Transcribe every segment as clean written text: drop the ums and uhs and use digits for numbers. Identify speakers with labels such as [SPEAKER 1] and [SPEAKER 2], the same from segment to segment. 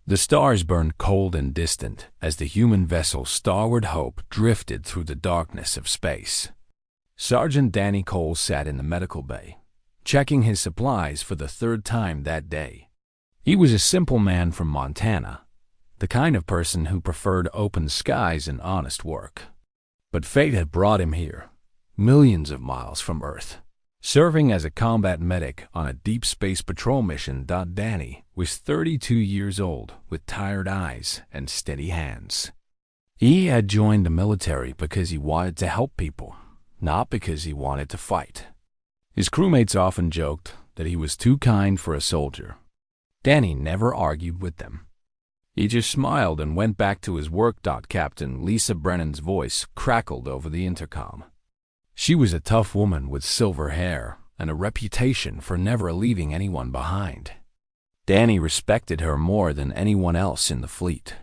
[SPEAKER 1] The stars burned cold and distant as the human vessel Starward Hope drifted through the darkness of space. Sergeant Danny Cole sat in the medical bay, checking his supplies for the third time that day. He was a simple man from Montana, the kind of person who preferred open skies and honest work. But fate had brought him here, millions of miles from Earth. Serving as a combat medic on a deep space patrol mission, Danny was 32 years old with tired eyes and steady hands. He had joined the military because he wanted to help people, not because he wanted to fight. His crewmates often joked that he was too kind for a soldier. Danny never argued with them. He just smiled and went back to his work. Captain Lisa Brennan's voice crackled over the intercom. She was a tough woman with silver hair and a reputation for never leaving anyone behind. Danny respected her more than anyone else in the fleet.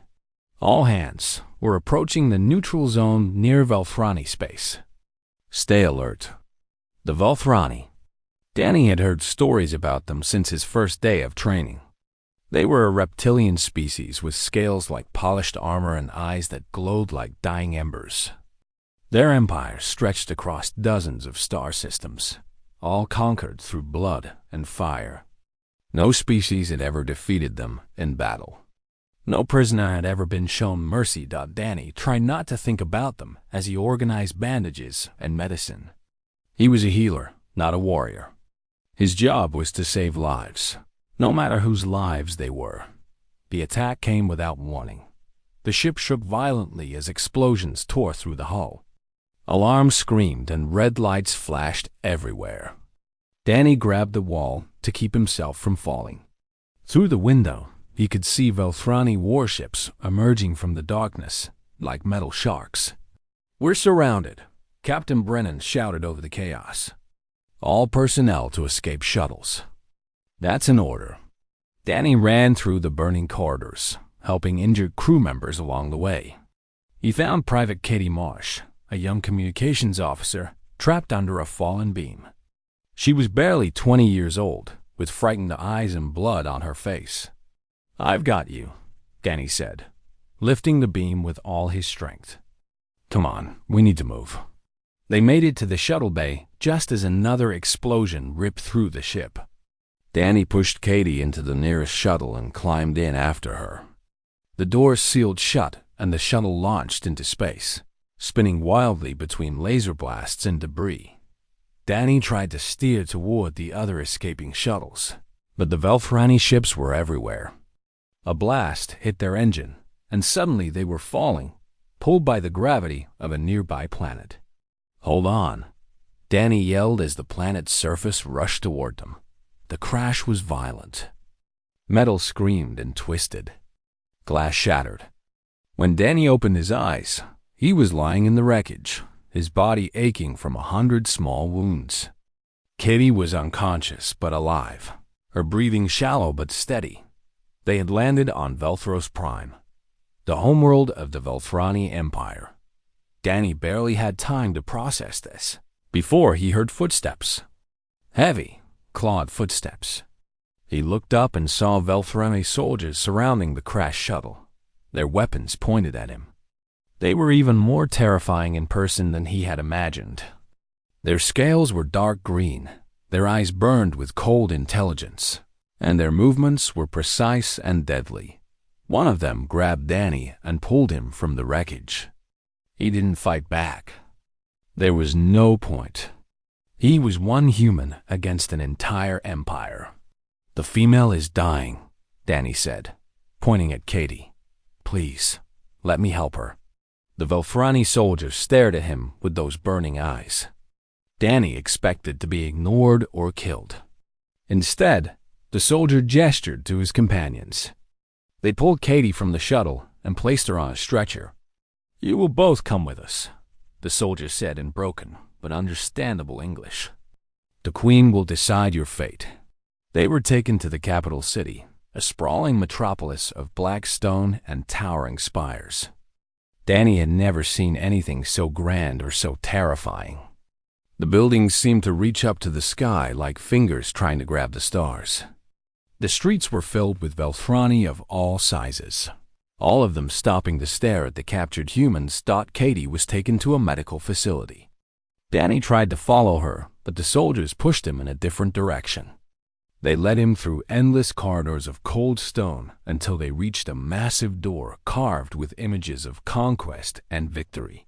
[SPEAKER 1] All hands were approaching the neutral zone near Velthrani space. Stay alert. The Velthrani. Danny had heard stories about them since his first day of training. They were a reptilian species with scales like polished armor and eyes that glowed like dying embers. Their empire stretched across dozens of star systems, all conquered through blood and fire. No species had ever defeated them in battle. No prisoner had ever been shown mercy. Danny tried not to think about them as he organized bandages and medicine. He was a healer, not a warrior. His job was to save lives, no matter whose lives they were. The attack came without warning. The ship shook violently as explosions tore through the hull. Alarms screamed and red lights flashed everywhere. Danny grabbed the wall to keep himself from falling. Through the window, he could see Velthrani warships emerging from the darkness like metal sharks. "We're surrounded," Captain Brennan shouted over the chaos. "All personnel to escape shuttles." "That's an order." Danny ran through the burning corridors, helping injured crew members along the way. He found Private Katie Marsh, a young communications officer, trapped under a fallen beam. She was barely 20 years old, with frightened eyes and blood on her face. "I've got you," Danny said, lifting the beam with all his strength. "Come on, we need to move." They made it to the shuttle bay just as another explosion ripped through the ship. Danny pushed Katie into the nearest shuttle and climbed in after her. The doors sealed shut and the shuttle launched into space, spinning wildly between laser blasts and debris. Danny tried to steer toward the other escaping shuttles, but the Velthrani ships were everywhere. A blast hit their engine, and suddenly they were falling, pulled by the gravity of a nearby planet. "Hold on," Danny yelled as the planet's surface rushed toward them. The crash was violent. Metal screamed and twisted. Glass shattered. When Danny opened his eyes, he was lying in the wreckage, his body aching from 100 small wounds. Katie was unconscious but alive, her breathing shallow but steady. They had landed on Velthros Prime, the homeworld of the Velthrani Empire. Danny barely had time to process this before he heard footsteps. Heavy, clawed footsteps. He looked up and saw Velthrani soldiers surrounding the crashed shuttle, their weapons pointed at him. They were even more terrifying in person than he had imagined. Their scales were dark green, their eyes burned with cold intelligence, and their movements were precise and deadly. One of them grabbed Danny and pulled him from the wreckage. He didn't fight back. There was no point. He was one human against an entire empire. "The female is dying," Danny said, pointing at Katie. "Please, let me help her." The Velthrani soldier stared at him with those burning eyes. Danny expected to be ignored or killed. Instead, the soldier gestured to his companions. They pulled Katie from the shuttle and placed her on a stretcher. "You will both come with us," the soldier said in broken but understandable English. "The Queen will decide your fate." They were taken to the capital city, a sprawling metropolis of black stone and towering spires. Danny had never seen anything so grand or so terrifying. The buildings seemed to reach up to the sky like fingers trying to grab the stars. The streets were filled with Velthrani of all sizes, all of them stopping to stare at the captured humans. Katie was taken to a medical facility. Danny tried to follow her, but the soldiers pushed him in a different direction. They led him through endless corridors of cold stone until they reached a massive door carved with images of conquest and victory.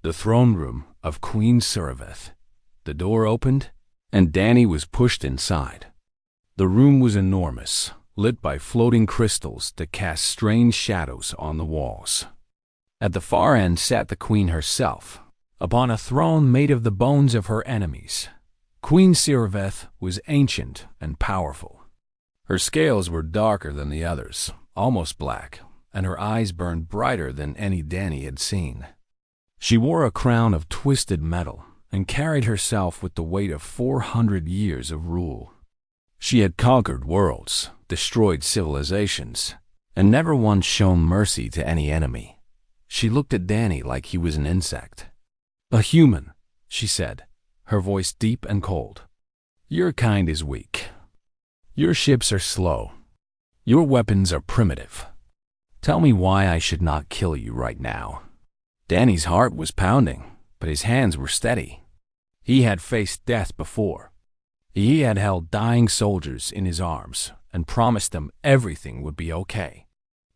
[SPEAKER 1] The throne room of Queen Suraveth. The door opened, and Danny was pushed inside. The room was enormous, lit by floating crystals that cast strange shadows on the walls. At the far end sat the queen herself, upon a throne made of the bones of her enemies. Queen Suraveth was ancient and powerful. Her scales were darker than the others, almost black, and her eyes burned brighter than any Danny had seen. She wore a crown of twisted metal and carried herself with the weight of 400 years of rule. She had conquered worlds, destroyed civilizations, and never once shown mercy to any enemy. She looked at Danny like he was an insect. "A human," she said, her voice deep and cold. "Your kind is weak. Your ships are slow. Your weapons are primitive. Tell me why I should not kill you right now." Danny's heart was pounding, but his hands were steady. He had faced death before. He had held dying soldiers in his arms and promised them everything would be okay.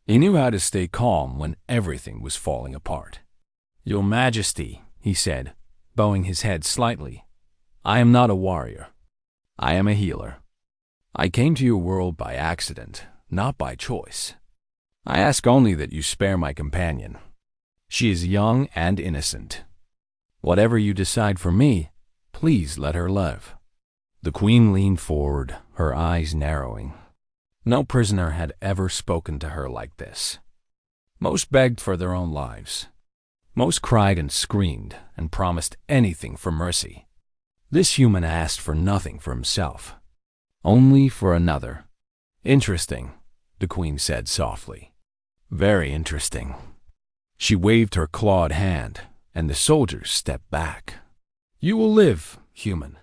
[SPEAKER 1] He knew how to stay calm when everything was falling apart. "Your Majesty," he said, bowing his head slightly, "I am not a warrior. I am a healer. I came to your world by accident, not by choice. I ask only that you spare my companion. She is young and innocent. Whatever you decide for me, please let her live." The queen leaned forward, her eyes narrowing. No prisoner had ever spoken to her like this. Most begged for their own lives. Most cried and screamed and promised anything for mercy. This human asked for nothing for himself, only for another. "Interesting," the queen said softly. "Very interesting." She waved her clawed hand, and the soldiers stepped back. "You will live, human.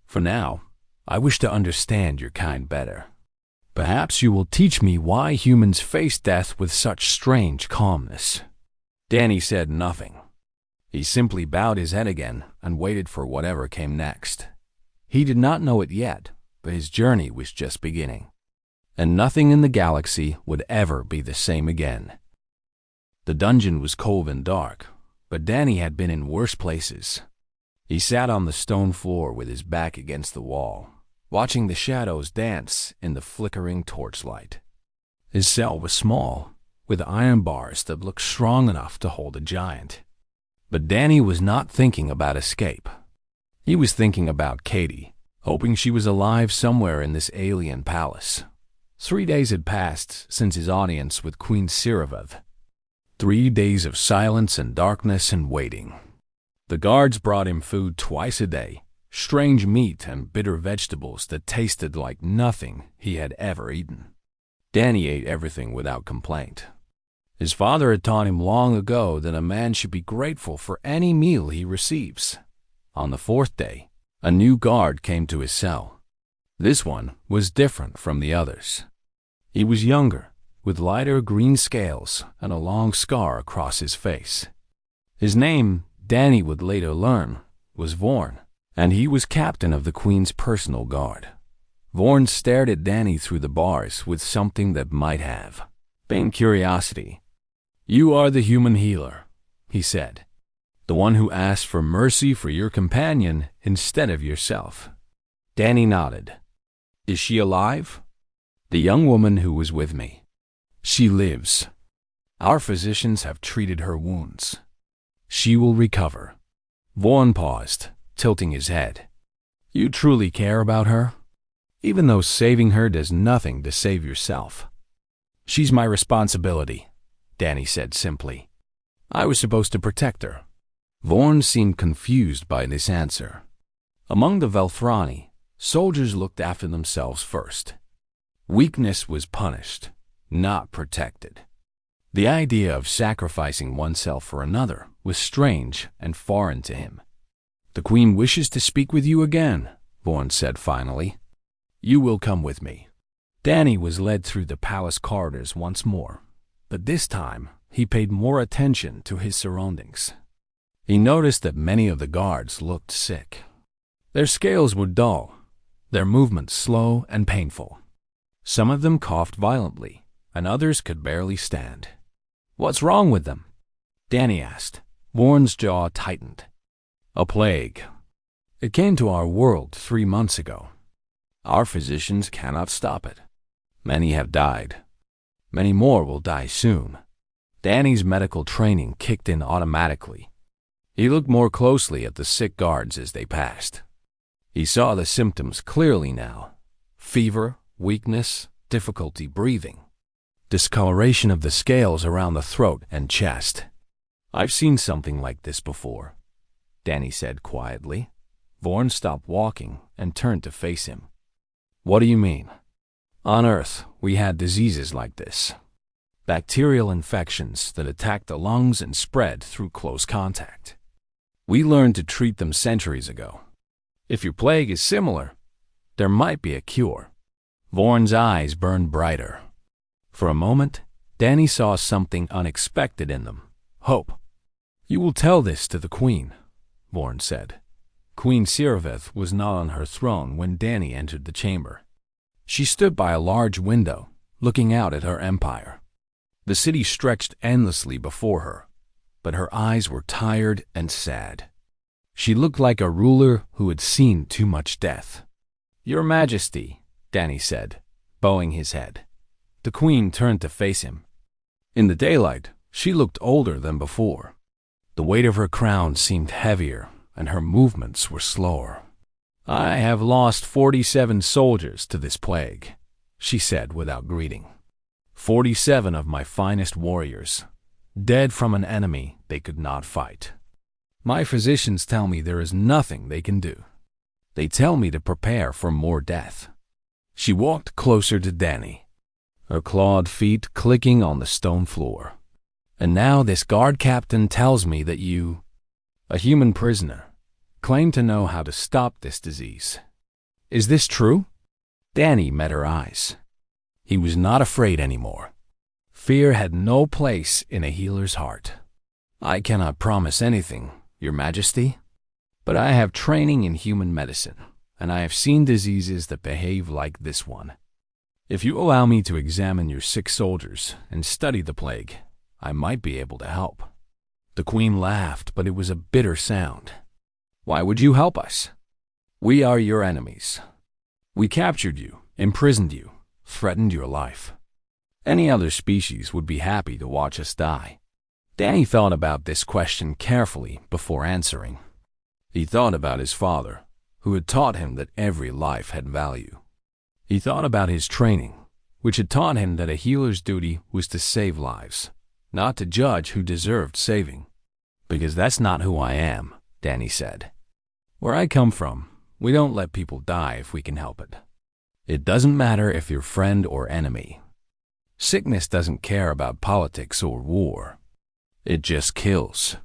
[SPEAKER 1] For now, I wish to understand your kind better. Perhaps you will teach me why humans face death with such strange calmness." Danny said nothing. He simply bowed his head again and waited for whatever came next. He did not know it yet, but his journey was just beginning. And nothing in the galaxy would ever be the same again. The dungeon was cold and dark, but Danny had been in worse places. He sat on the stone floor with his back against the wall, watching the shadows dance in the flickering torchlight. His cell was small, with iron bars that looked strong enough to hold a giant. But Danny was not thinking about escape. He was thinking about Katie, hoping she was alive somewhere in this alien palace. 3 days had passed since his audience with Queen Suraveth. 3 days of silence and darkness and waiting. The guards brought him food twice a day, strange meat and bitter vegetables that tasted like nothing he had ever eaten. Danny ate everything without complaint. His father had taught him long ago that a man should be grateful for any meal he receives. On the 4th day, a new guard came to his cell. This one was different from the others. He was younger, with lighter green scales and a long scar across his face. His name, Danny would later learn, was Vorn, and he was captain of the Queen's personal guard. Vorn stared at Danny through the bars with something that might have been curiosity. "You are the human healer," he said, "the one who asked for mercy for your companion instead of yourself." Danny nodded. "Is she alive?" "The young woman who was with me. She lives. Our physicians have treated her wounds. She will recover." Vorn paused, tilting his head. "You truly care about her? Even though saving her does nothing to save yourself." "She's my responsibility," Danny said simply. "I was supposed to protect her." Vorn seemed confused by this answer. Among the Velthrani, soldiers looked after themselves first. Weakness was punished, not protected. The idea of sacrificing oneself for another was strange and foreign to him. "The Queen wishes to speak with you again," Vorn said finally. "You will come with me." Danny was led through the palace corridors once more, but this time he paid more attention to his surroundings. He noticed that many of the guards looked sick. Their scales were dull, their movements slow and painful. Some of them coughed violently, and others could barely stand. "What's wrong with them?" Danny asked. Warren's jaw tightened. "A plague. It came to our world 3 months ago. Our physicians cannot stop it. Many have died. Many more will die soon." Danny's medical training kicked in automatically. He looked more closely at the sick guards as they passed. He saw the symptoms clearly now: fever, weakness, difficulty breathing, discoloration of the scales around the throat and chest. "I've seen something like this before," Danny said quietly. Vorn stopped walking and turned to face him. "What do you mean?" "On Earth, we had diseases like this. Bacterial infections that attacked the lungs and spread through close contact. We learned to treat them centuries ago. If your plague is similar, there might be a cure." Vorn's eyes burned brighter. For a moment, Danny saw something unexpected in them: hope. "You will tell this to the Queen," Vorn said. Queen Sirveth was not on her throne when Danny entered the chamber. She stood by a large window, looking out at her empire. The city stretched endlessly before her, but her eyes were tired and sad. She looked like a ruler who had seen too much death. "Your Majesty," Danny said, bowing his head. The Queen turned to face him. In the daylight, she looked older than before. The weight of her crown seemed heavier, and her movements were slower. "I have lost 47 soldiers to this plague," she said without greeting. 47 of my finest warriors, dead from an enemy they could not fight. My physicians tell me there is nothing they can do. They tell me to prepare for more death." She walked closer to Danny, her clawed feet clicking on the stone floor. "And now this guard captain tells me that you, a human prisoner, claim to know how to stop this disease. Is this true?" Danny met her eyes. He was not afraid anymore. Fear had no place in a healer's heart. "I cannot promise anything, Your Majesty, but I have training in human medicine, and I have seen diseases that behave like this one. If you allow me to examine your sick soldiers and study the plague, I might be able to help." The Queen laughed, but it was a bitter sound. "Why would you help us? We are your enemies. We captured you, imprisoned you, threatened your life. Any other species would be happy to watch us die." Danny thought about this question carefully before answering. He thought about his father, who had taught him that every life had value. He thought about his training, which had taught him that a healer's duty was to save lives, not to judge who deserved saving. "Because that's not who I am," Danny said. "Where I come from, we don't let people die if we can help it. It doesn't matter if you're friend or enemy. Sickness doesn't care about politics or war. It just kills.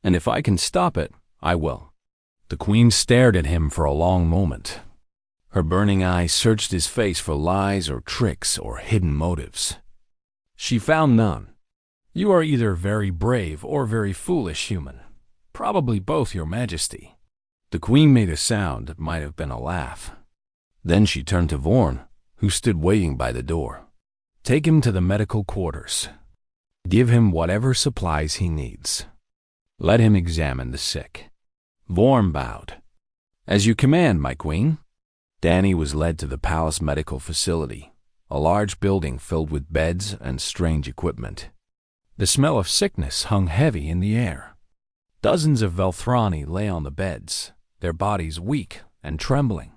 [SPEAKER 1] And if I can stop it, I will." The Queen stared at him for a long moment. Her burning eyes searched his face for lies or tricks or hidden motives. She found none. "You are either very brave or very foolish human. Probably both, Your Majesty." The Queen made a sound that might have been a laugh. Then she turned to Vorn, who stood waiting by the door. "Take him to the medical quarters. Give him whatever supplies he needs. Let him examine the sick." Vorn bowed. "As you command, my Queen." Danny was led to the palace medical facility, a large building filled with beds and strange equipment. The smell of sickness hung heavy in the air. Dozens of Velthrani lay on the beds, their bodies weak and trembling.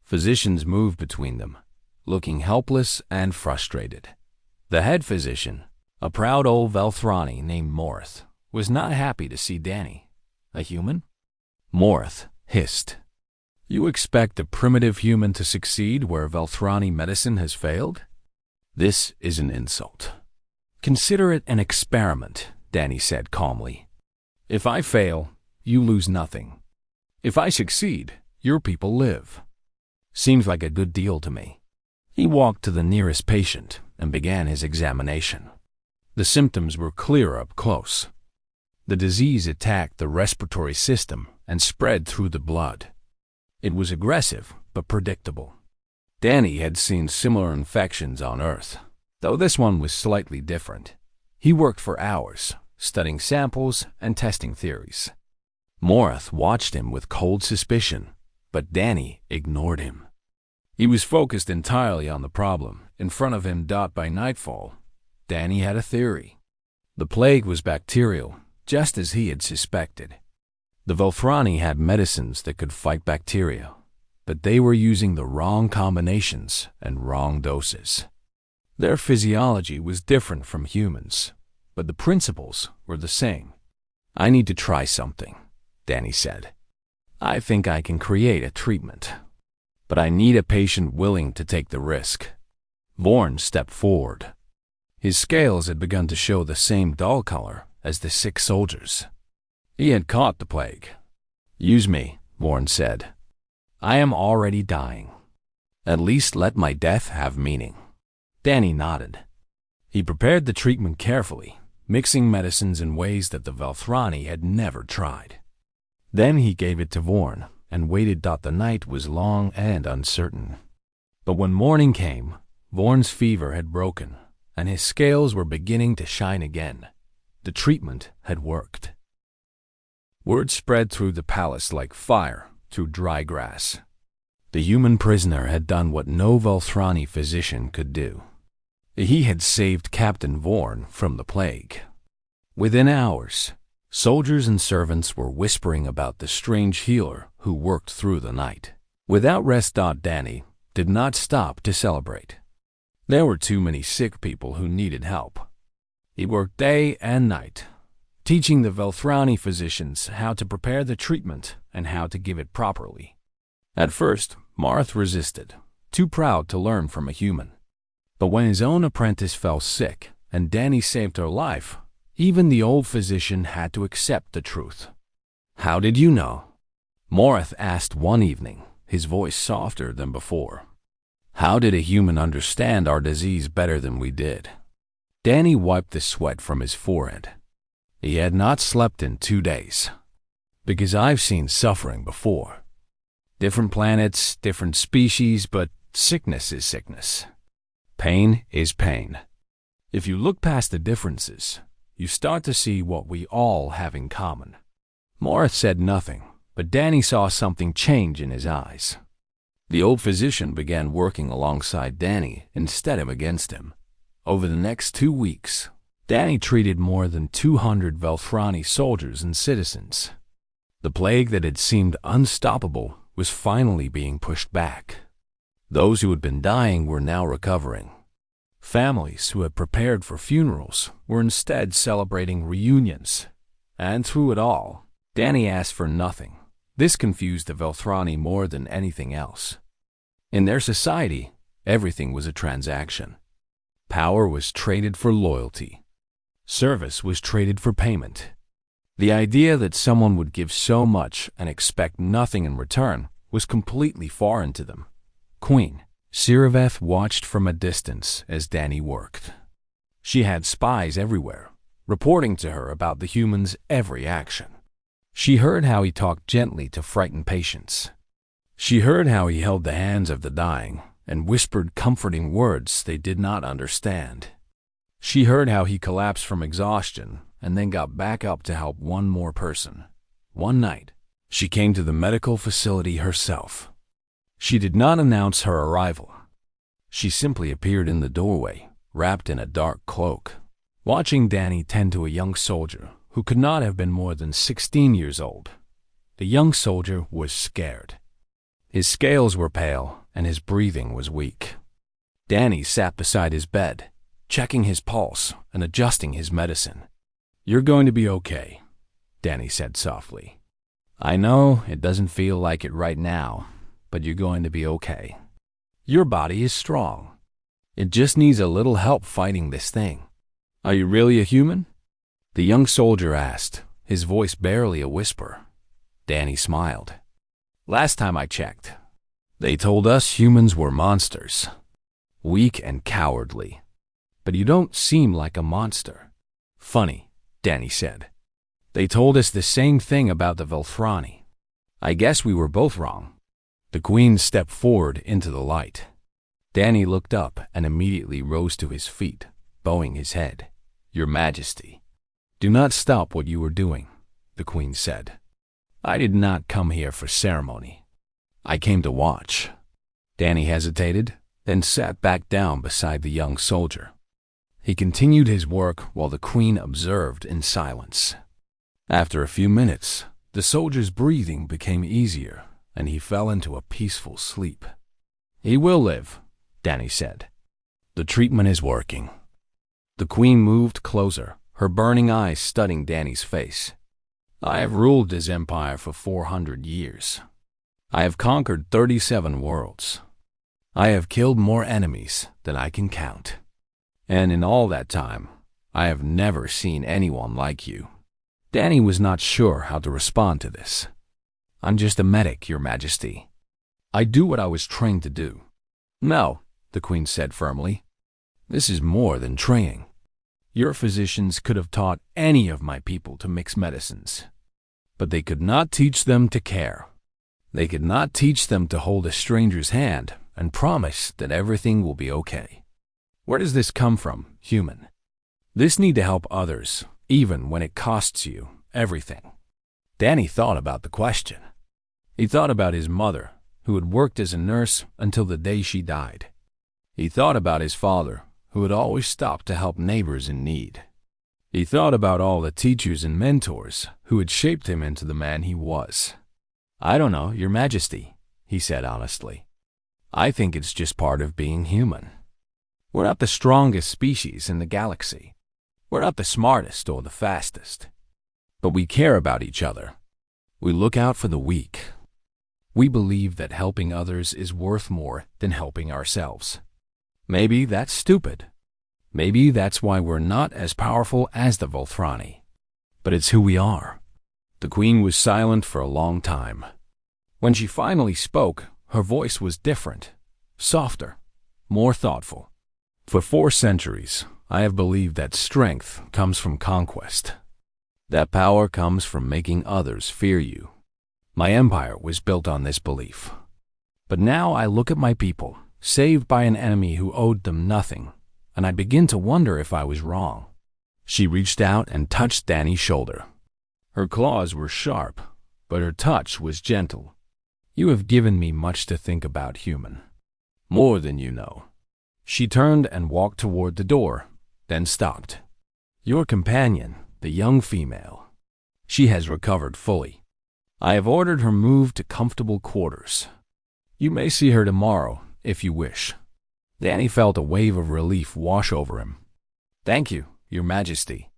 [SPEAKER 1] Physicians moved between them, looking helpless and frustrated. The head physician, a proud old Velthrani named Morth, was not happy to see Danny. "A human?" Morth hissed. "You expect a primitive human to succeed where Velthrani medicine has failed? This is an insult." "Consider it an experiment," Danny said calmly. "If I fail, you lose nothing. If I succeed, your people live. Seems like a good deal to me." He walked to the nearest patient and began his examination. The symptoms were clear up close. The disease attacked the respiratory system and spread through the blood. It was aggressive but predictable. Danny had seen similar infections on Earth, though this one was slightly different. He worked for hours, studying samples and testing theories. Morath watched him with cold suspicion, but Danny ignored him. He was focused entirely on the problem in front of him. By nightfall, Danny had a theory. The plague was bacterial, just as he had suspected. The Velthrani had medicines that could fight bacteria, but they were using the wrong combinations and wrong doses. Their physiology was different from humans, but the principles were the same. "I need to try something," Danny said. "I think I can create a treatment, but I need a patient willing to take the risk." Vorn stepped forward. His scales had begun to show the same dull color as the sick soldiers. He had caught the plague. "Use me," Vorn said. "I am already dying. At least let my death have meaning." Danny nodded. He prepared the treatment carefully, mixing medicines in ways that the Velthrani had never tried. Then he gave it to Vorn and waited. The night was long and uncertain. But when morning came, Vorn's fever had broken, and his scales were beginning to shine again. The treatment had worked. Word spread through the palace like fire through dry grass. The human prisoner had done what no Velthrani physician could do. He had saved Captain Vorn from the plague. Within hours, soldiers and servants were whispering about the strange healer who worked through the night. Without rest, Danny did not stop to celebrate. There were too many sick people who needed help. He worked day and night, teaching the Velthrani physicians how to prepare the treatment and how to give it properly. At first, Morath resisted, too proud to learn from a human. But when his own apprentice fell sick and Danny saved her life, even the old physician had to accept the truth. "How did you know?" Morath asked one evening, his voice softer than before. "How did a human understand our disease better than we did?" Danny wiped the sweat from his forehead. He had not slept in 2 days. "Because I've seen suffering before. Different planets, different species, but sickness is sickness. Pain is pain. If you look past the differences, you start to see what we all have in common." Morath said nothing, but Danny saw something change in his eyes. The old physician began working alongside Danny instead of against him. Over the next 2 weeks, Danny treated more than 200 Velthrani soldiers and citizens. The plague that had seemed unstoppable was finally being pushed back. Those who had been dying were now recovering. Families who had prepared for funerals were instead celebrating reunions. And through it all, Danny asked for nothing. This confused the Velthrani more than anything else. In their society, everything was a transaction. Power was traded for loyalty. Service was traded for payment. The idea that someone would give so much and expect nothing in return was completely foreign to them. Queen Siriveth watched from a distance as Danny worked. She had spies everywhere, reporting to her about the humans' every action. She heard how he talked gently to frightened patients. She heard how he held the hands of the dying and whispered comforting words they did not understand. She heard how he collapsed from exhaustion and then got back up to help one more person. One night, she came to the medical facility herself. She did not announce her arrival. She simply appeared in the doorway, wrapped in a dark cloak, watching Danny tend to a young soldier who could not have been more than 16 years old. The young soldier was scared. His scales were pale and his breathing was weak. Danny sat beside his bed, checking his pulse and adjusting his medicine. "You're going to be okay," Danny said softly. "I know it doesn't feel like it right now, but you're going to be okay. Your body is strong. It just needs a little help fighting this thing." "Are you really a human?" the young soldier asked, his voice barely a whisper. Danny smiled. "Last time I checked, they told us humans were monsters." weak and cowardly. But you don't seem like a monster. Funny, Danny said. They told us the same thing about the Velthrani. I guess we were both wrong. The Queen stepped forward into the light. Danny looked up and immediately rose to his feet, bowing his head. Your Majesty, do not stop what you are doing, the Queen said. I did not come here for ceremony. I came to watch. Danny hesitated, then sat back down beside the young soldier. He continued his work while the Queen observed in silence. After a few minutes, the soldier's breathing became easier, and he fell into a peaceful sleep. He will live, Danny said. The treatment is working. The Queen moved closer, her burning eyes studying Danny's face. I have ruled this empire for 400 years. I have conquered 37 worlds. I have killed more enemies than I can count. And in all that time, I have never seen anyone like you. Danny was not sure how to respond to this. I'm just a medic, Your Majesty. I do what I was trained to do. No, the Queen said firmly. This is more than training. Your physicians could have taught any of my people to mix medicines, but they could not teach them to care. They could not teach them to hold a stranger's hand and promise that everything will be okay. Where does this come from, human? This need to help others, even when it costs you everything. Danny thought about the question. He thought about his mother, who had worked as a nurse until the day she died. He thought about his father, who had always stopped to help neighbors in need. He thought about all the teachers and mentors who had shaped him into the man he was. I don't know, Your Majesty, he said honestly. I think it's just part of being human. We're not the strongest species in the galaxy. We're not the smartest or the fastest. But we care about each other. We look out for the weak. We believe that helping others is worth more than helping ourselves. Maybe that's stupid. Maybe that's why we're not as powerful as the Velthrani. But it's who we are. The Queen was silent for a long time. When she finally spoke, her voice was different, softer, more thoughtful. For 4 centuries, I have believed that strength comes from conquest. That power comes from making others fear you. My empire was built on this belief. But now I look at my people, saved by an enemy who owed them nothing, and I begin to wonder if I was wrong. She reached out and touched Danny's shoulder. Her claws were sharp, but her touch was gentle. You have given me much to think about, human. More than you know. She turned and walked toward the door, then stopped. Your companion, the young female. She has recovered fully. I have ordered her moved to comfortable quarters. You may see her tomorrow, if you wish. Danny felt a wave of relief wash over him. Thank you, Your Majesty.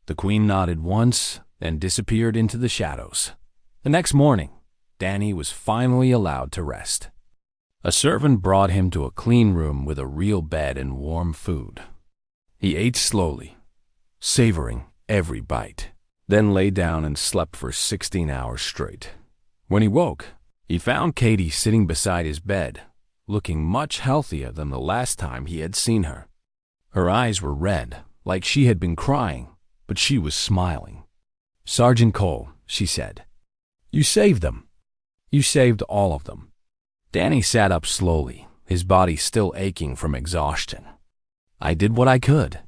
[SPEAKER 1] The Queen nodded once, then disappeared into the shadows. The next morning, Danny was finally allowed to rest. A servant brought him to a clean room with a real bed and warm food. He ate slowly, savoring every bite, then lay down and slept for 16 hours straight. When he woke, he found Katie sitting beside his bed, looking much healthier than the last time he had seen her. Her eyes were red, like she had been crying, but she was smiling. Sergeant Cole, she said, you saved them. You saved all of them. Danny sat up slowly, his body still aching from exhaustion. I did what I could.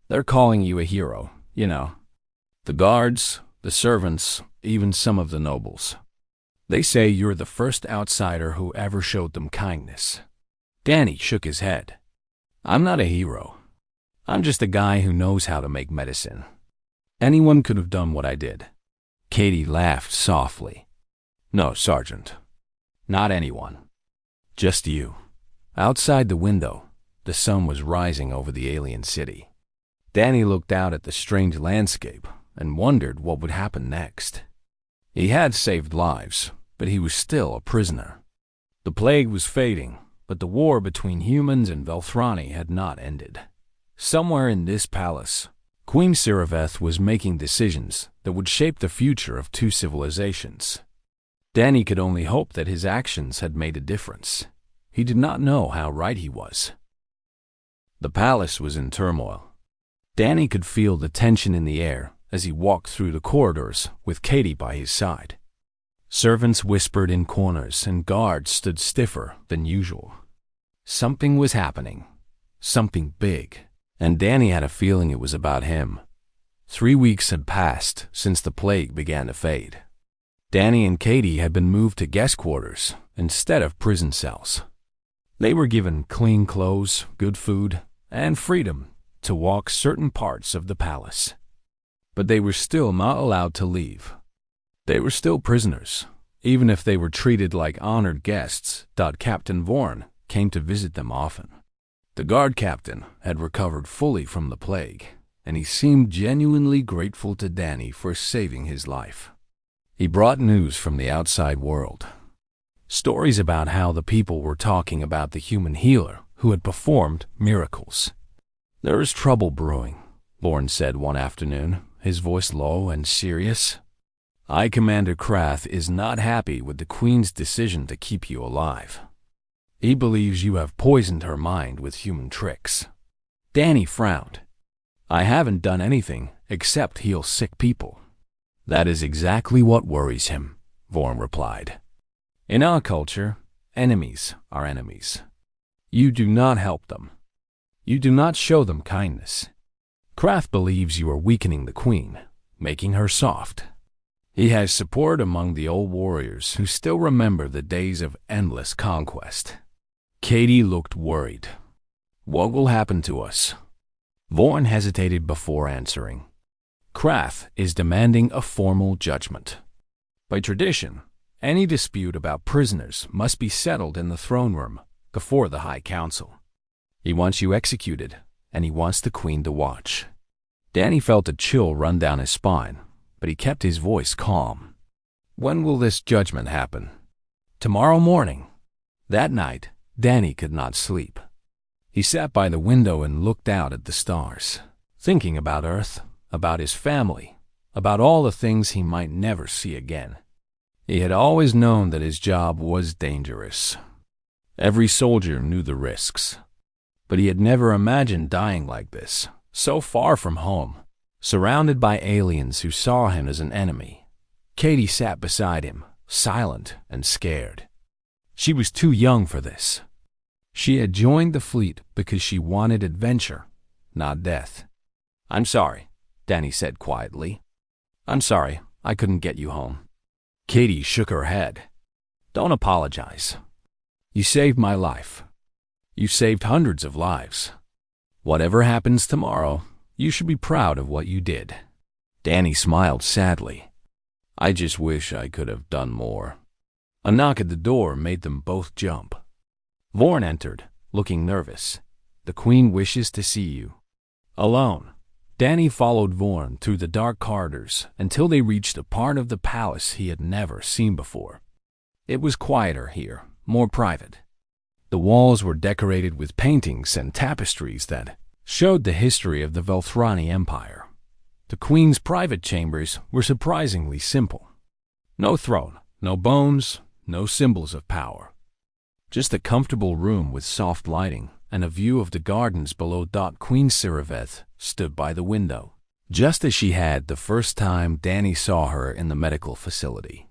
[SPEAKER 1] They're calling you a hero, you know. The guards, the servants, even some of the nobles. They say you're the first outsider who ever showed them kindness. Danny shook his head. I'm not a hero. I'm just a guy who knows how to make medicine. Anyone could have done what I did. Katie laughed softly. No, Sergeant. Not anyone. Just you. Outside the window, the sun was rising over the alien city. Danny looked out at the strange landscape and wondered what would happen next. He had saved lives, but he was still a prisoner. The plague was fading, but the war between humans and Velthrani had not ended. Somewhere in this palace, Queen Siriveth was making decisions that would shape the future of 2 civilizations. Danny could only hope that his actions had made a difference. He did not know how right he was. The palace was in turmoil. Danny could feel the tension in the air as he walked through the corridors with Katie by his side. Servants whispered in corners and guards stood stiffer than usual. Something was happening, something big, and Danny had a feeling it was about him. 3 weeks had passed since the plague began to fade. Danny and Katie had been moved to guest quarters instead of prison cells. They were given clean clothes, good food, and freedom to walk certain parts of the palace. But they were still not allowed to leave. They were still prisoners, even if they were treated like honored guests. Captain Vorn came to visit them often. The guard captain had recovered fully from the plague, and he seemed genuinely grateful to Danny for saving his life. He brought news from the outside world. Stories about how the people were talking about the human healer who had performed miracles. "There is trouble brewing," Vorn said one afternoon, his voice low and serious. "High Commander Krath is not happy with the Queen's decision to keep you alive. He believes you have poisoned her mind with human tricks." Danny frowned. "I haven't done anything except heal sick people." "That is exactly what worries him," Vorn replied. "In our culture, enemies are enemies. You do not help them. You do not show them kindness. Krath believes you are weakening the Queen, making her soft. He has support among the old warriors who still remember the days of endless conquest." Katie looked worried. "What will happen to us?" Vorn hesitated before answering. "Krath is demanding a formal judgment. By tradition, any dispute about prisoners must be settled in the throne room before the High Council. He wants you executed, and he wants the Queen to watch." Danny felt a chill run down his spine, but he kept his voice calm. "When will this judgment happen?" "Tomorrow morning." That night, Danny could not sleep. He sat by the window and looked out at the stars, thinking about Earth, about his family, about all the things he might never see again. He had always known that his job was dangerous. Every soldier knew the risks. But he had never imagined dying like this, so far from home, surrounded by aliens who saw him as an enemy. Katie sat beside him, silent and scared. She was too young for this. She had joined the fleet because she wanted adventure, not death. "I'm sorry," Danny said quietly. "I'm sorry I couldn't get you home." Katie shook her head. "Don't apologize. You saved my life. You saved hundreds of lives. Whatever happens tomorrow, you should be proud of what you did." Danny smiled sadly. "I just wish I could have done more." A knock at the door made them both jump. Vorn entered, looking nervous. "The Queen wishes to see you." Alone, Danny followed Vorn through the dark corridors until they reached a part of the palace he had never seen before. It was quieter here, more private. The walls were decorated with paintings and tapestries that showed the history of the Velthrani Empire. The Queen's private chambers were surprisingly simple. No throne, no bones, no symbols of power. Just a comfortable room with soft lighting and a view of the gardens below. Queen Siriveth stood by the window, just as she had the first time Danny saw her in the medical facility.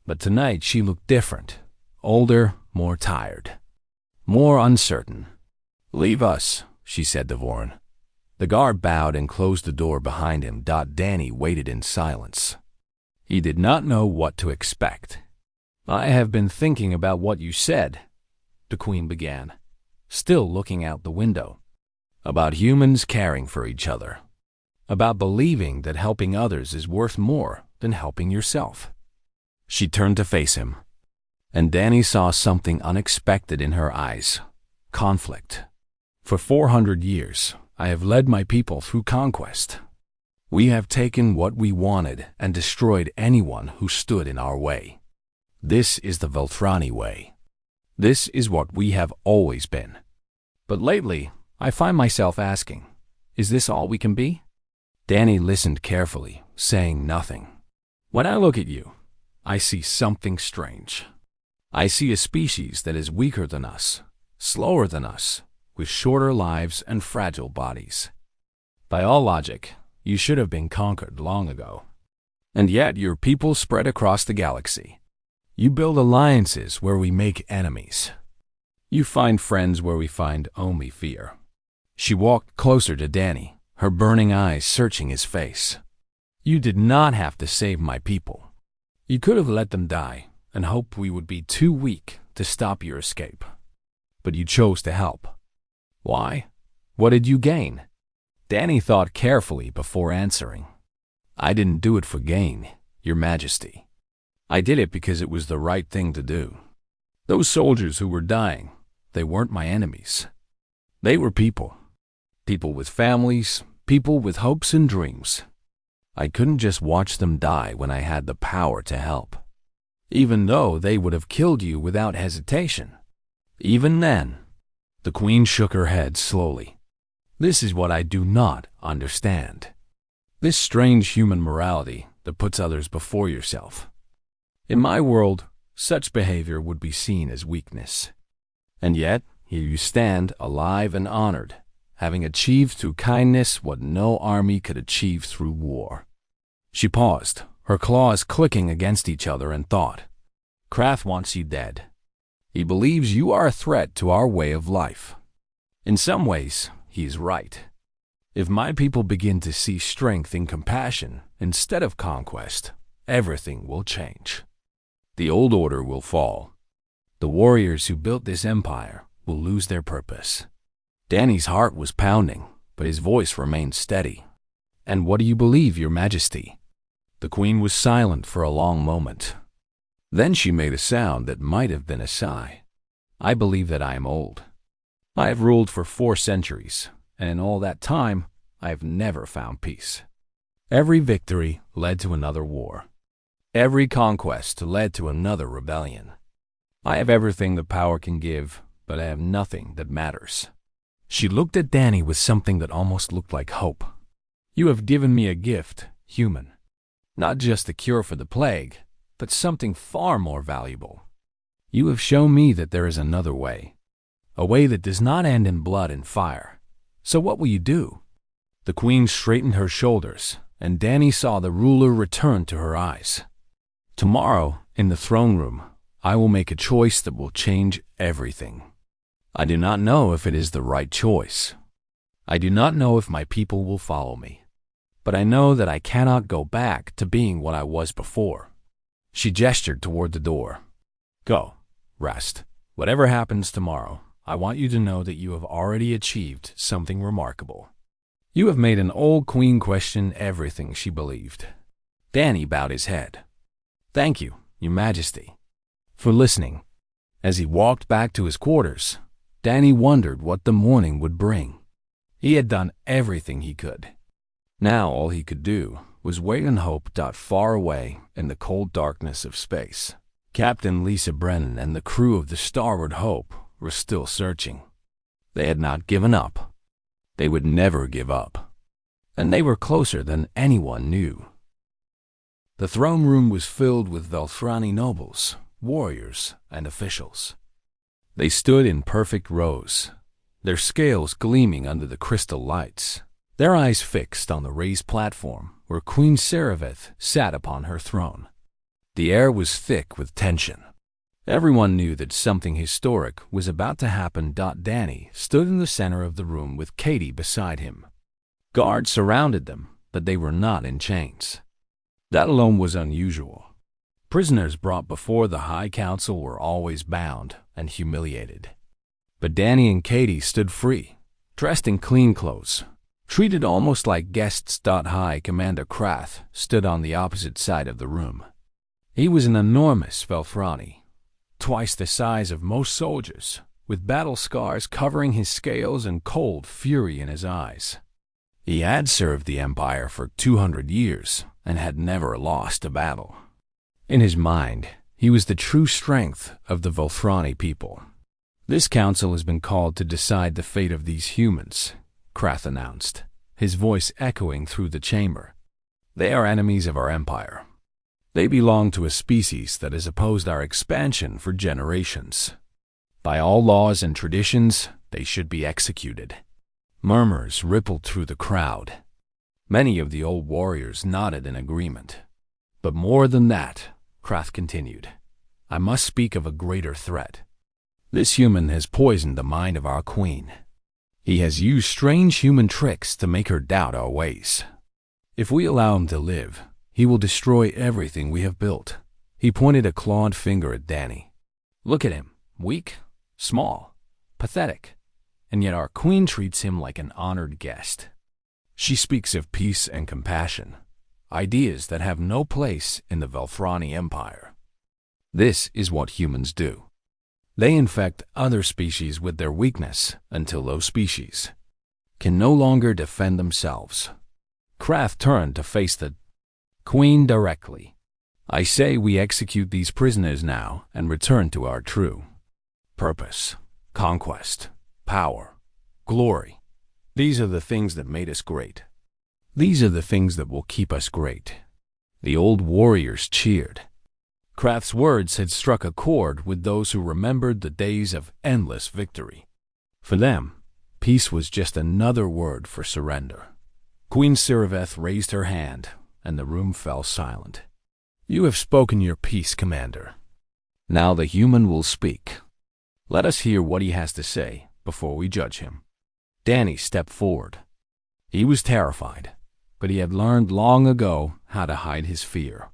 [SPEAKER 1] But tonight she looked different, older, more tired, more uncertain. "Leave us," she said to Vorn. The guard bowed and closed the door behind him. Danny waited in silence. He did not know what to expect. "I have been thinking about what you said," the Queen began, still looking out the window. "About humans caring for each other. About believing that helping others is worth more than helping yourself." She turned to face him, and Danny saw something unexpected in her eyes: conflict. "For 400 years, I have led my people through conquest. We have taken what we wanted and destroyed anyone who stood in our way. This is the Velthrani way. This is what we have always been. But lately, I find myself asking, is this all we can be?" Danny listened carefully, saying nothing. "When I look at you, I see something strange. I see a species that is weaker than us, slower than us, with shorter lives and fragile bodies. By all logic, you should have been conquered long ago. And yet your people spread across the galaxy. You build alliances where we make enemies. You find friends where we find only fear. She walked closer to Danny, her burning eyes searching his face. You did not have to save my people. You could have let them die and hoped we would be too weak to stop your escape. But you chose to help. Why? What did you gain? Danny thought carefully before answering. I didn't do it for gain, Your Majesty. I did it because it was the right thing to do. Those soldiers who were dying, they weren't my enemies. They were people. People with families, people with hopes and dreams. I couldn't just watch them die when I had the power to help. Even though they would have killed you without hesitation. Even then, the Queen shook her head slowly. This is what I do not understand. This strange human morality that puts others before yourself. In my world, such behavior would be seen as weakness. And yet, here you stand, alive and honored, having achieved through kindness what no army could achieve through war. She paused, her claws clicking against each other, and thought. Krath wants you dead. He believes you are a threat to our way of life. In some ways, he is right. If my people begin to see strength in compassion instead of conquest, everything will change. The old order will fall. The warriors who built this empire will lose their purpose. Danny's heart was pounding, but his voice remained steady. And what do you believe, Your Majesty? The Queen was silent for a long moment. Then she made a sound that might have been a sigh. I believe that I am old. I have ruled for 4 centuries, and in all that time, I have never found peace. Every victory led to another war. Every conquest led to another rebellion. I have everything the power can give, but I have nothing that matters. She looked at Danny with something that almost looked like hope. You have given me a gift, human. Not just a cure for the plague, but something far more valuable. You have shown me that there is another way. A way that does not end in blood and fire. So what will you do? The Queen straightened her shoulders, and Danny saw the ruler return to her eyes. Tomorrow, in the throne room, I will make a choice that will change everything. I do not know if it is the right choice. I do not know if my people will follow me. But I know that I cannot go back to being what I was before. She gestured toward the door. Go, rest. Whatever happens tomorrow, I want you to know that you have already achieved something remarkable. You have made an old queen question everything she believed. Danny bowed his head. Thank you, Your Majesty, for listening. As he walked back to his quarters, Danny wondered what the morning would bring. He had done everything he could. Now all he could do was wait and hope. Far away in the cold darkness of space, Captain Lisa Brennan and the crew of the Starboard Hope were still searching. They had not given up. They would never give up. And they were closer than anyone knew. The throne room was filled with Velthrani nobles, warriors, and officials. They stood in perfect rows, their scales gleaming under the crystal lights, their eyes fixed on the raised platform where Queen Sereveth sat upon her throne. The air was thick with tension. Everyone knew that something historic was about to happen. Danny stood in the center of the room with Katie beside him. Guards surrounded them, but they were not in chains. That alone was unusual. Prisoners brought before the High Council were always bound and humiliated. But Danny and Katie stood free, dressed in clean clothes, treated almost like guests. High Commander Krath stood on the opposite side of the room. He was an enormous Velthrani, twice the size of most soldiers, with battle scars covering his scales and cold fury in his eyes. He had served the Empire for 200 years and had never lost a battle. In his mind, he was the true strength of the Velthrani people. This council has been called to decide the fate of these humans, Krath announced, his voice echoing through the chamber. They are enemies of our empire. They belong to a species that has opposed our expansion for generations. By all laws and traditions, They should be executed. Murmurs rippled through the crowd. Many of the old warriors nodded in agreement. But more than that, Krath continued, I must speak of a greater threat. This human has poisoned the mind of our queen. He has used strange human tricks to make her doubt our ways. If we allow him to live, he will destroy everything we have built. He pointed a clawed finger at Danny. Look at him, weak, small, pathetic, and yet our queen treats him like an honored guest. She speaks of peace and compassion, ideas that have no place in the Velthrani Empire. This is what humans do. They infect other species with their weakness until those species can no longer defend themselves. Krath turned to face the queen directly. I say we execute these prisoners now and return to our true purpose, conquest, power, glory. These are the things that made us great. These are the things that will keep us great. The old warriors cheered. Krath's words had struck a chord with those who remembered the days of endless victory. For them, peace was just another word for surrender. Queen Siriveth raised her hand, and the room fell silent. You have spoken your piece, Commander. Now the human will speak. Let us hear what he has to say before we judge him. Danny stepped forward. He was terrified, but he had learned long ago how to hide his fear.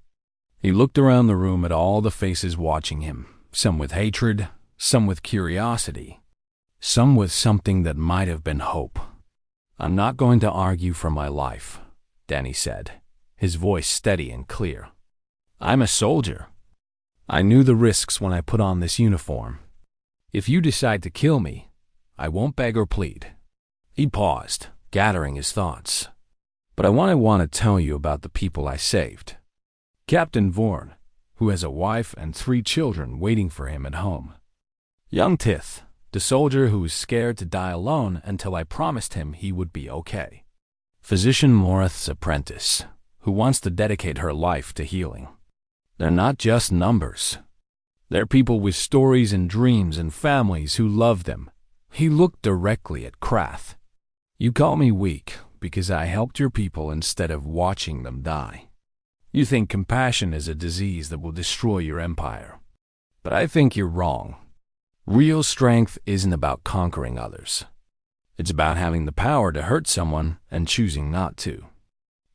[SPEAKER 1] He looked around the room at all the faces watching him, some with hatred, some with curiosity, some with something that might have been hope. I'm not going to argue for my life, Danny said, his voice steady and clear. I'm a soldier. I knew the risks when I put on this uniform. If you decide to kill me, I won't beg or plead. He paused, gathering his thoughts. But I want to tell you about the people I saved. Captain Vorn, who has a wife and 3 children waiting for him at home. Young Tith, the soldier who was scared to die alone until I promised him he would be okay. Physician Morith's apprentice, who wants to dedicate her life to healing. They're not just numbers. They're people with stories and dreams and families who love them. He looked directly at Krath. You call me weak because I helped your people instead of watching them die. You think compassion is a disease that will destroy your empire. But I think you're wrong. Real strength isn't about conquering others. It's about having the power to hurt someone and choosing not to.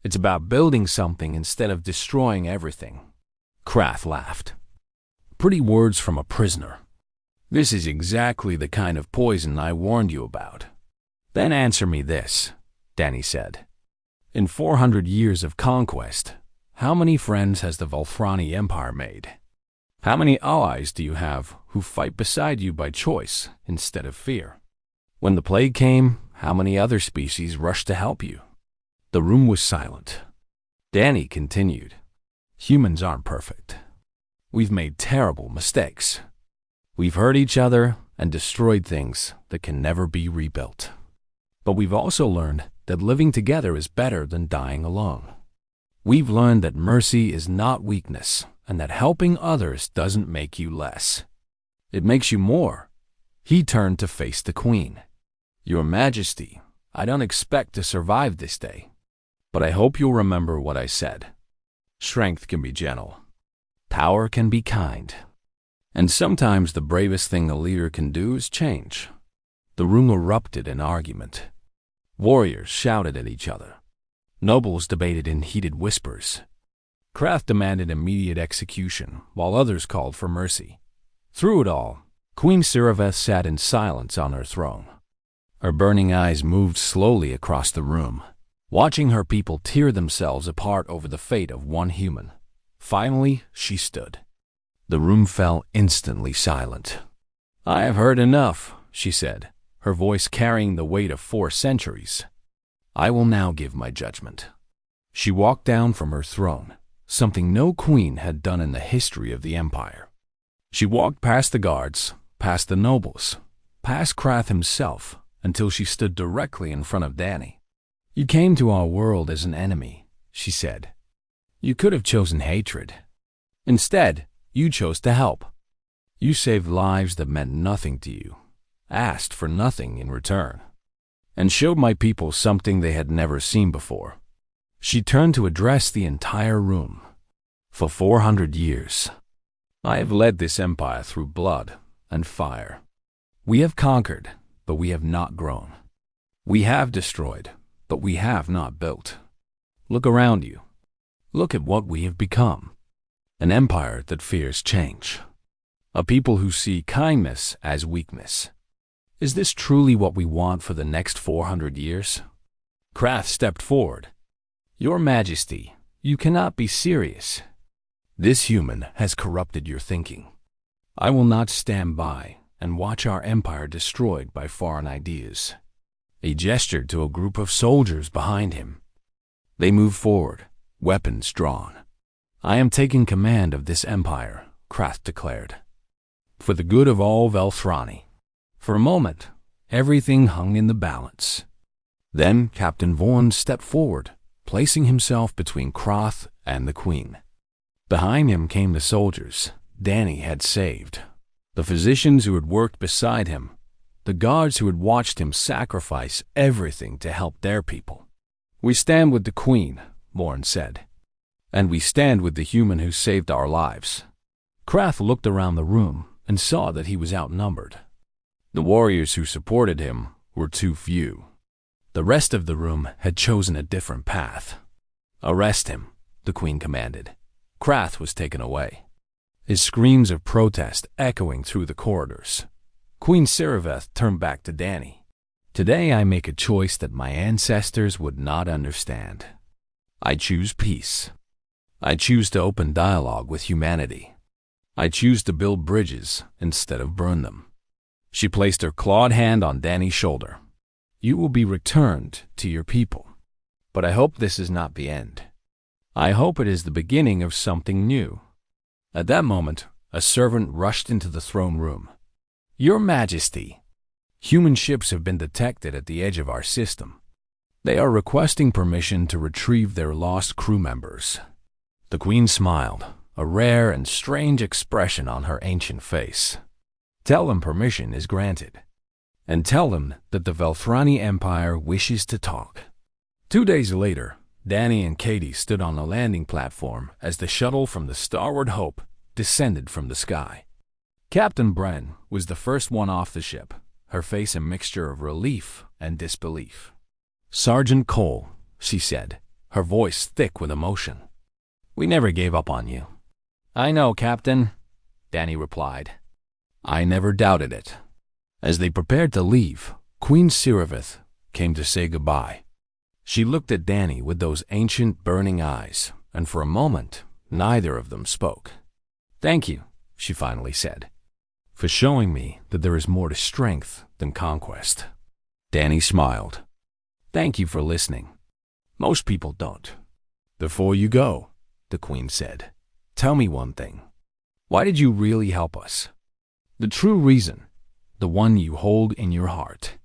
[SPEAKER 1] It's about building something instead of destroying everything. Krath laughed. Pretty words from a prisoner. This is exactly the kind of poison I warned you about. Then answer me this, Danny said. In 400 years of conquest, how many friends has the Velthrani Empire made? How many allies do you have who fight beside you by choice instead of fear? When the plague came, how many other species rushed to help you? The room was silent. Danny continued. Humans aren't perfect. We've made terrible mistakes. We've hurt each other and destroyed things that can never be rebuilt. But we've also learned that living together is better than dying alone. We've learned that mercy is not weakness and that helping others doesn't make you less. It makes you more. He turned to face the queen. Your Majesty, I don't expect to survive this day, but I hope you'll remember what I said. Strength can be gentle. Power can be kind. And sometimes the bravest thing a leader can do is change. The room erupted in argument. Warriors shouted at each other. Nobles debated in heated whispers. Krath demanded immediate execution, while others called for mercy. Through it all, Queen Siriveth sat in silence on her throne. Her burning eyes moved slowly across the room, watching her people tear themselves apart over the fate of one human. Finally, she stood. The room fell instantly silent. I have heard enough, she said, her voice carrying the weight of 4 centuries. I will now give my judgment. She walked down from her throne, something no queen had done in the history of the empire. She walked past the guards, past the nobles, past Krath himself, until she stood directly in front of Danny. You came to our world as an enemy, she said. You could have chosen hatred. Instead, you chose to help. You saved lives that meant nothing to you, asked for nothing in return, and showed my people something they had never seen before. She turned to address the entire room. For 400 years, I have led this empire through blood and fire. We have conquered, but we have not grown. We have destroyed, but we have not built. Look around you. Look at what we have become. An empire that fears change. A people who see kindness as weakness. Is this truly what we want for the next 400 years? Krath stepped forward. Your Majesty, you cannot be serious. This human has corrupted your thinking. I will not stand by and watch our empire destroyed by foreign ideas. He gestured to a group of soldiers behind him. They moved forward, weapons drawn. I am taking command of this empire, Krath declared. For the good of all Velthrani. For a moment, everything hung in the balance. Then Captain Vaughn stepped forward, placing himself between Krath and the Queen. Behind him came the soldiers Danny had saved, the physicians who had worked beside him, the guards who had watched him sacrifice everything to help their people. We stand with the Queen, Vaughn said, and we stand with the human who saved our lives. Krath looked around the room and saw that he was outnumbered. The warriors who supported him were too few. The rest of the room had chosen a different path. Arrest him, the Queen commanded. Krath was taken away, his screams of protest echoing through the corridors. Queen Siriveth turned back to Danny. Today I make a choice that my ancestors would not understand. I choose peace. I choose to open dialogue with humanity. I choose to build bridges instead of burn them. She placed her clawed hand on Danny's shoulder. You will be returned to your people. But I hope this is not the end. I hope it is the beginning of something new. At that moment, a servant rushed into the throne room. Your Majesty, human ships have been detected at the edge of our system. They are requesting permission to retrieve their lost crew members. The Queen smiled, a rare and strange expression on her ancient face. Tell them permission is granted, and tell them that the Velthrani Empire wishes to talk. 2 days later, Danny and Katie stood on the landing platform as the shuttle from the Starward Hope descended from the sky. Captain Bren was the first one off the ship, her face a mixture of relief and disbelief. Sergeant Cole, she said, her voice thick with emotion. We never gave up on you. I know, Captain, Danny replied. I never doubted it. As they prepared to leave, Queen Siriveth came to say goodbye. She looked at Danny with those ancient burning eyes, and for a moment, neither of them spoke. Thank you, she finally said, for showing me that there is more to strength than conquest. Danny smiled. Thank you for listening. Most people don't. Before you go, the Queen said, tell me one thing. Why did you really help us? The true reason, the one you hold in your heart.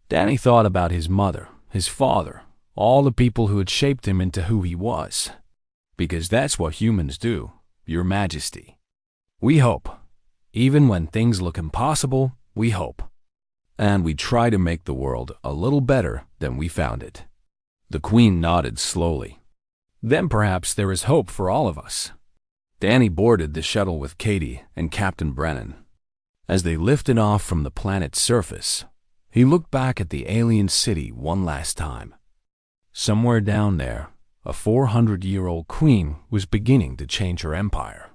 [SPEAKER 1] Danny thought about his mother, his father, all the people who had shaped him into who he was. Because that's what humans do, Your Majesty. We hope. Even when things look impossible, we hope. And we try to make the world a little better than we found it. The Queen nodded slowly. Then perhaps there is hope for all of us. Danny boarded the shuttle with Katie and Captain Brennan. As they lifted off from the planet's surface, he looked back at the alien city one last time. Somewhere down there, a 400-year-old queen was beginning to change her empire.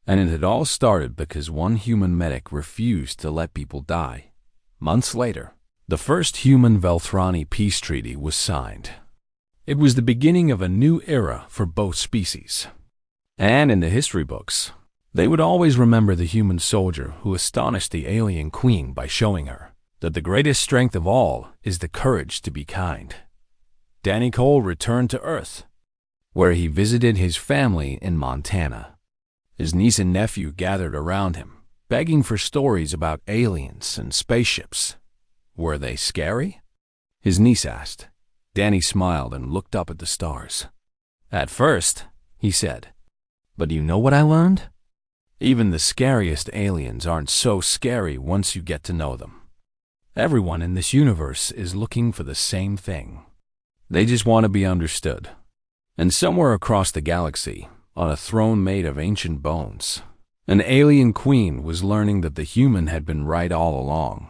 [SPEAKER 1] And it had all started because one human medic refused to let people die. Months later, the first human Velthrani peace treaty was signed. It was the beginning of a new era for both species. And in the history books, they would always remember the human soldier who astonished the alien queen by showing her that the greatest strength of all is the courage to be kind. Danny Cole returned to Earth, where he visited his family in Montana. His niece and nephew gathered around him, begging for stories about aliens and spaceships. Were they scary? His niece asked. Danny smiled and looked up at the stars. At first, he said, but you know what I learned? Even the scariest aliens aren't so scary once you get to know them. Everyone in this universe is looking for the same thing. They just want to be understood. And somewhere across the galaxy, on a throne made of ancient bones, an alien queen was learning that the human had been right all along.